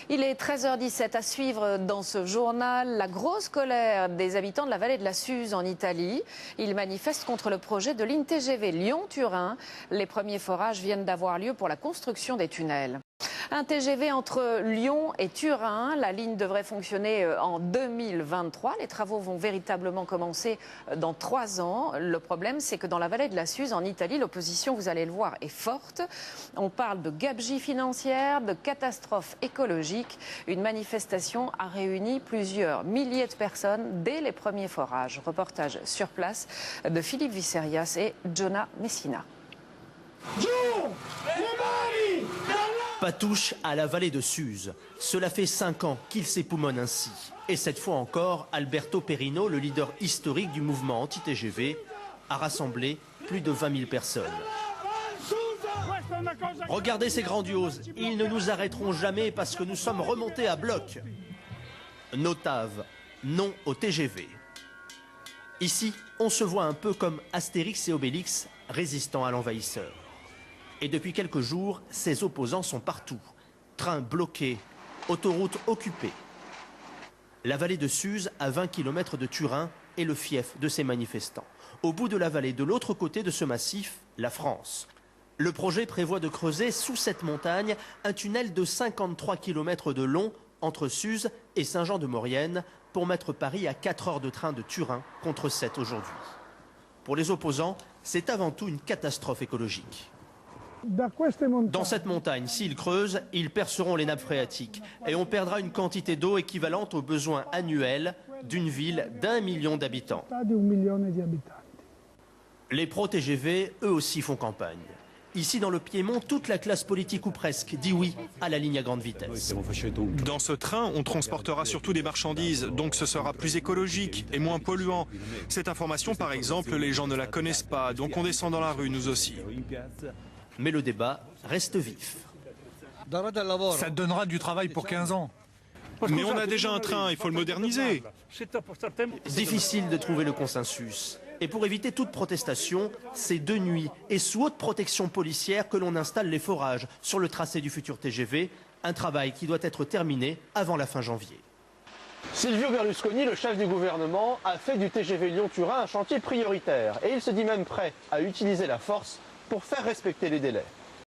Il est 13h17 à suivre dans ce journal la grosse colère des habitants de la vallée de la Suze en Italie. Ils manifestent contre le projet de ligne TGV Lyon-Turin. Les premiers forages viennent d'avoir lieu pour la construction des tunnels. Un TGV entre Lyon et Turin. La ligne devrait fonctionner en 2023. Les travaux vont véritablement commencer dans 3 ans. Le problème, c'est que dans la vallée de la Suze, en Italie, l'opposition, vous allez le voir, est forte. On parle de gabegie financière, de catastrophe écologique. Une manifestation a réuni plusieurs milliers de personnes dès les premiers forages. Reportage sur place de Philippe Visserias et Jonah Messina. Pas touche à la vallée de Suze. Cela fait 5 ans qu'il s'époumonne ainsi. Et cette fois encore, Alberto Perino, le leader historique du mouvement anti-TGV, a rassemblé plus de 20 000 personnes. Regardez ces grandioses, ils ne nous arrêteront jamais parce que nous sommes remontés à bloc. Notave, non au TGV. Ici, on se voit un peu comme Astérix et Obélix résistant à l'envahisseur. Et depuis quelques jours, ses opposants sont partout. Trains bloqués, autoroutes occupées. La vallée de Suze, à 20 km de Turin, est le fief de ces manifestants. Au bout de la vallée, de l'autre côté de ce massif, la France. Le projet prévoit de creuser sous cette montagne un tunnel de 53 km de long entre Suze et Saint-Jean-de-Maurienne pour mettre Paris à 4 heures de train de Turin contre 7 aujourd'hui. Pour les opposants, c'est avant tout une catastrophe écologique. Dans cette montagne, s'ils creusent, ils perceront les nappes phréatiques et on perdra une quantité d'eau équivalente aux besoins annuels d'une ville d'1 million d'habitants. Les pro-TGV, eux aussi, font campagne. Ici, dans le Piémont, toute la classe politique ou presque dit oui à la ligne à grande vitesse. Dans ce train, on transportera surtout des marchandises, donc ce sera plus écologique et moins polluant. Cette information, par exemple, les gens ne la connaissent pas, donc on descend dans la rue, nous aussi. Mais le débat reste vif. Ça donnera du travail pour 15 ans. Mais on a déjà un train, il faut le moderniser. Difficile de trouver le consensus. Et pour éviter toute protestation, c'est de nuit et sous haute protection policière que l'on installe les forages sur le tracé du futur TGV, un travail qui doit être terminé avant la fin janvier. Silvio Berlusconi, le chef du gouvernement, a fait du TGV Lyon-Turin un chantier prioritaire. Et il se dit même prêt à utiliser la force pour faire respecter les délais.